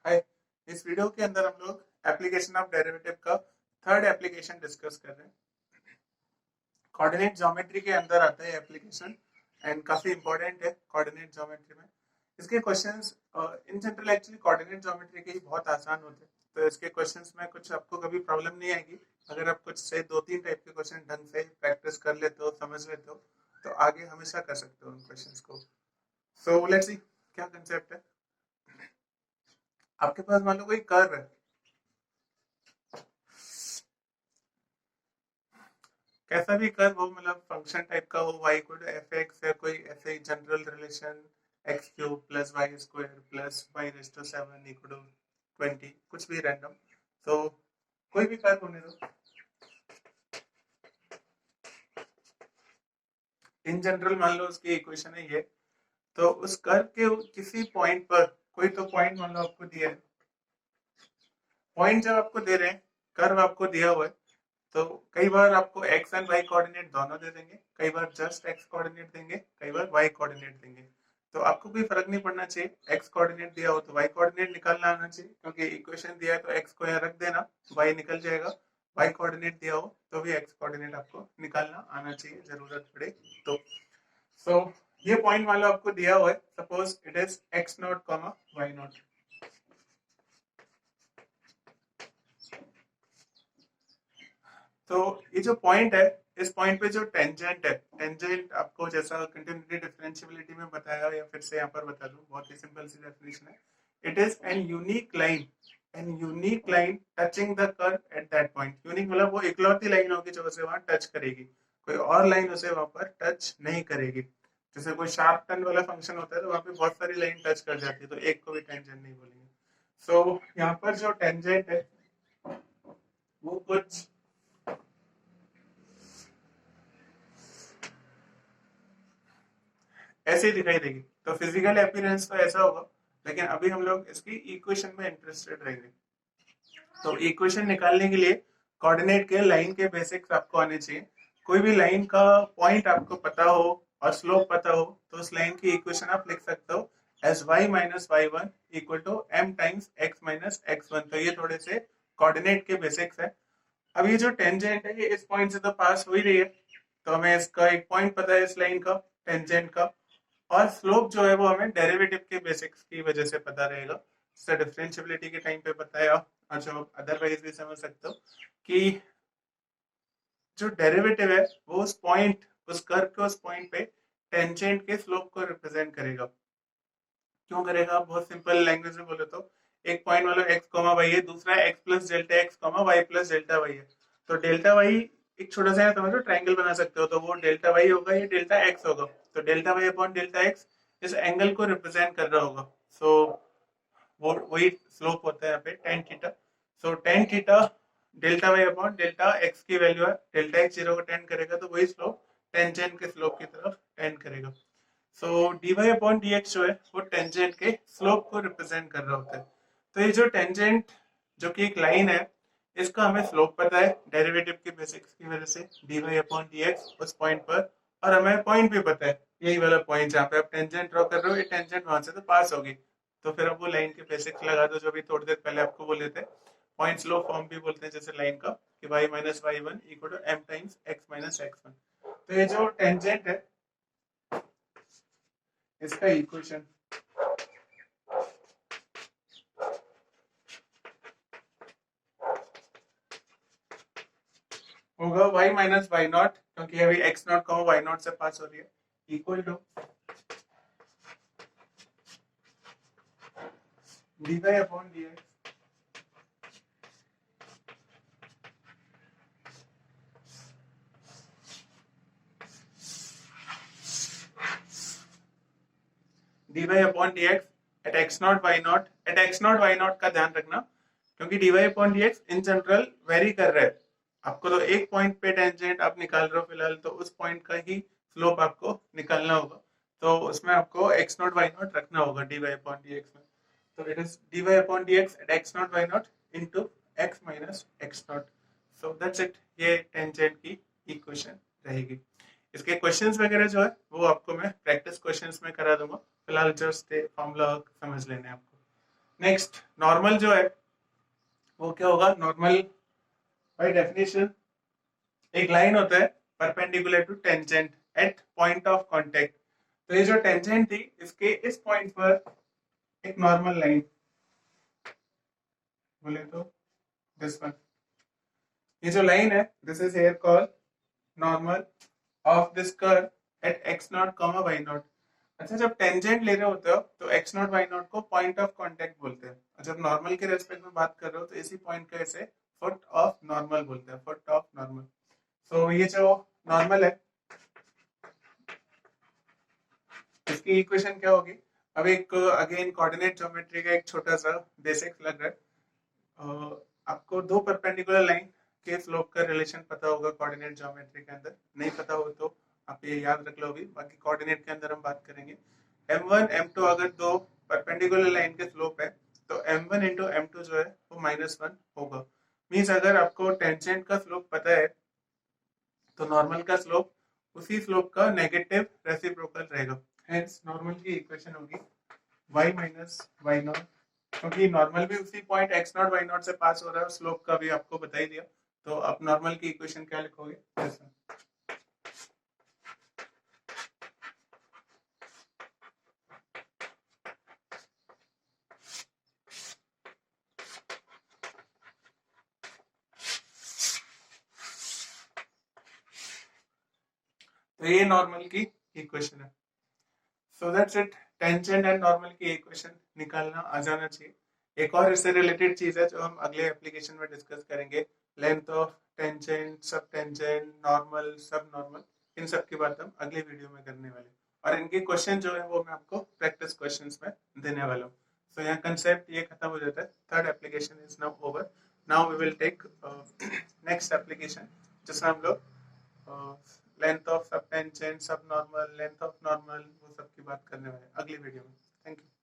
हाय। इस वीडियो के अंदर हम लोग एप्लीकेशन ऑफ डेरिवेटिव का थर्ड एप्लीकेशन डिस्कस कर रहे हैं। कोऑर्डिनेट ज्योमेट्री के अंदर आता है एप्लीकेशन एंड काफी इंपॉर्टेंट है कोऑर्डिनेट ज्योमेट्री में। इसके questions in general actually coordinate geometry के ही बहुत आसान होते हैं, तो इसके क्वेश्चंस में कुछ आपको कभी प्रॉब्लम नहीं आएगी। अगर आप कुछ से 2-3 टाइप के क्वेश्चन ढंग से प्रैक्टिस कर लेते हो, समझ लेते हो, तो आगे हमेशा कर सकते हो उन क्वेश्चंस को। सो लेट्स सी क्या कंसेप्ट है। आपके पास मान लो कोई कर्व है, कैसा भी कर्व हो, मतलब फंक्शन टाइप का हो, y equal to F X या कोई ऐसे ही general relation X cube plus Y square plus Y raise to 7 equal to 20, कुछ भी रैंडम। तो कोई भी कर्व होने दो, इन जनरल मान लो उसकी इक्वेशन है ये। तो उस कर्व के किसी पॉइंट पर, कोई तो पॉइंट मान लो आपको दिया है, पॉइंट जब आपको दे रहे हैं, कर्व आपको दिया हुआ है, तो कई बार आपको एक्स एंड वाई कोऑर्डिनेट दोनों दे देंगे, कई बार जस्ट एक्स कोऑर्डिनेट देंगे, कई बार वाई कोऑर्डिनेट देंगे। तो आपको कोई फर्क नहीं पड़ना चाहिए, एक्स कोऑर्डिनेट दिया हो तो वाई कोऑर्डिनेट निकालना आना चाहिए, क्योंकि इक्वेशन दिया है तो एक्स को यहाँ रख देना, वाई निकल जाएगा। वाई कोऑर्डिनेट दिया हो तो भी एक्स कोऑर्डिनेट आपको निकालना आना चाहिए, जरूरत पड़े तो। सो ये पॉइंट मान लो आपको दिया हुआ है, suppose it is x not comma y not. तो ये जो पॉइंट है, इस पॉइंट पे जो टेंजेंट है, टेंजेंट आपको जैसा कंटिन्यूटी डिफरेंशियबिलिटी में बताया या फिर से यहाँ पर बता दूं, बहुत ही सिंपल सी डेफिनेशन है। It is an unique line touching the curve at that point. Unique मतलब वो इकलौती लाइन होगी जो उसे वहां टच करेगी, कोई और लाइन उसे वहां पर टच नहीं करेगी। जैसे कोई शार्प टर्न वाला फंक्शन होता है तो वहां पे बहुत सारी लाइन टच कर जाती है, तो एक को भी टेंजेंट नहीं बोलेंगे। सो यहाँ पर जो टेंजेंट है वो कुछ ऐसे ही दिखाई देगी। तो फिजिकल अपीयरेंस तो ऐसा होगा, लेकिन अभी हम लोग इसकी इक्वेशन में इंटरेस्टेड रहेंगे। तो इक्वेशन निकालने के लिए कोऑर्डिनेट के लाइन के बेसिक्स आपको आने चाहिए। कोई भी लाइन का पॉइंट आपको पता हो और स्लोप पता हो, तो उस लाइन की इक्वेशन आप लिख सकते हो as y minus y one equal to m times x minus x one. तो ये थोड़े से कोऑर्डिनेट के बेसिक्स है। अब ये जो टेंजेंट है, ये इस पॉइंट से तो पास हो ही रही है, तो हमें इसका एक पॉइंट पता है इस लाइन का, टेंजेंट का। और स्लोप जो है वो हमें डेरिवेटिव के बेसिक्स की वजह से पता रहेगा, जैसे डिफरेंशियबिलिटी के टाइम पे बताया, और जो अदरवाइज भी समझ सकते हो कि जो डेरिवेटिव है वो उस पॉइंट, उस कर्व के उस पॉइंट पे टेंजेंट के स्लोप को रिप्रेजेंट करेगा। क्यों करेगा? बहुत सिंपल लैंग्वेज में बोले तो, एक पॉइंट मतलब एक्स कॉमा वाई है, दूसरा x plus delta x comma y plus delta y है। तो डेल्टा वाई एक छोटा सा समझो ट्रायंगल बना सकते हो, तो वो डेल्टा वाई होगा, ये डेल्टा एक्स होगा। तो delta Y upon delta x इस एंगल को रिप्रेजेंट कर रहा होगा। सो वो वही स्लोप होता है यहाँ पे tan theta. So tan theta delta Y upon delta X की वैल्यू है, डेल्टा एक्स जीरो को टेन करेगा, तो वही स्लोप टेंजेंट के स्लोप की तरफ टेन करेगा। So D Y upon D X जो है वो टेंजेंट के स्लोप को रिप्रेजेंट कर रहा होता है। तो ये जो टेंजेंट, जो कि एक लाइन है, इसका हमें स्लोप पता है डेरिवेटिव के बेसिक्स की वजह से, d Y upon D x उस पॉइंट पर। और हमें पॉइंट भी पता है, यही वाला पॉइंट जहाँ पे आप टेंजेंट ड्रॉ कर रहे हो, ये टेंजेंट वहां से तो पास होगी। तो फिर आप वो लाइन के बेसिक्स लगा दो, जो भी थोड़ी देर पहले आपको बोले थे। पॉइंट स्लोप फॉर्म भी बोलते हैं जैसे लाइन का, कि y minus y one equal to m times x minus x one. तो ये जो टेंजेंट है, इसका इक्वेशन होगा y माइनस वाई नॉट, क्योंकि अभी x नॉट को y नॉट से पास हो रही है, equal to dy upon dx dy upon dx at x not y not. At x not y not का ध्यान रखना, क्योंकि dy upon dx in general vary कर रहा है। आपको तो एक पॉइंट पे टेंजेंट आप निकाल रहे हो फिलहाल, तो उस पॉइंट का ही स्लोप आपको निकालना होगा। तो उसमें आपको x नॉट y नॉट रखना होगा dy अपॉन dx में। तो it is dy upon dx at x not y not into x minus x not. So that's it, ये टेंजेंट की इक्वेशन रहेगी। इसके क्वेश्चंस वगैरह जो है वो आपको मैं प्रैक्टिस क्वेश्चंस में करा दूंगा, फिलहाल जस्ट फॉर्मूला समझ लेने आपको। नेक्स्ट नॉर्मल जो है वो क्या होगा? नॉर्मल बाय डेफिनेशन एक लाइन होता है perpendicular to tangent at point of contact. तो ये जो टेंजेंट थी इसके इस पॉइंट पर एक नॉर्मल लाइन बोले तो दिस वन, ये जो लाइन है this is here call normal of this curve at x not comma y not. अच्छा, जब टेंजेंट ले रहे होते हो तो एक्स नॉट वाई नॉट को पॉइंट ऑफ कांटेक्ट बोलते हैं, और जब नॉर्मल के रेस्पेक्ट में बात कर रहे हो तो इसी पॉइंट का इसे फुट ऑफ नॉर्मल बोलते हैं, फुट ऑफ नॉर्मल। तो ये जो नॉर्मल है इसकी इक्वेशन क्या होगी? अब एक अगेन कोऑर्डिनेट ज्योमेट्री का एक छोटा सा बेसिक्स लग रहा है। आपको दो परपेंडिकुलर लाइन के स्लोप का रिलेशन पता होगा कोऑर्डिनेट ज्योमेट्री के अंदर, नहीं पता हो तो आप ये याद रख लो। अभी बाकी कोऑर्डिनेट के अंदर हम बात करेंगे। m1 m2 अगर दो परपेंडिकुलर लाइन के स्लोप है तो m1 इंटू m2 जो है वो -1 होगा। मीन्स अगर आपको टेंजेंट का स्लोप पता है तो नॉर्मल का स्लोप उसी स्लोप का नेगेटिव रेसिप्रोकल रहेगा। हेंस नॉर्मल की इक्वेशन होगी y माइनस वाई नॉट, क्योंकि नॉर्मल भी उसी point x not y not से पास हो रहा है, स्लोप का भी आपको बता ही दिया। तो आप नॉर्मल की इक्वेशन क्या लिखोगे? ऐसा। तो ये नॉर्मल की इक्वेशन है। सो that's it. Tangent and normal की इक्वेशन निकालना आ जाना चाहिए। एक और इससे रिलेटेड चीज है जो हम अगले एप्लीकेशन में डिस्कस करेंगे, लेंथ ऑफ टेंजेंट, सब टेंजेंट, नॉर्मल, सब नॉर्मल, इन सब की बात हम अगले वीडियो में करने वाले, और इनके क्वेश्चन जो है वो मैं आपको प्रैक्टिस क्वेश्चंस में देने वाला हूँ। सो यहाँ कंसेप्ट ये खत्म हो जाता है। Third application is now over. Now we will take next application जिसमें हम लोग length of sub tangent, sub normal, length of normal, वो सब की बात करने वाले अगली वीडियो में। Thank you.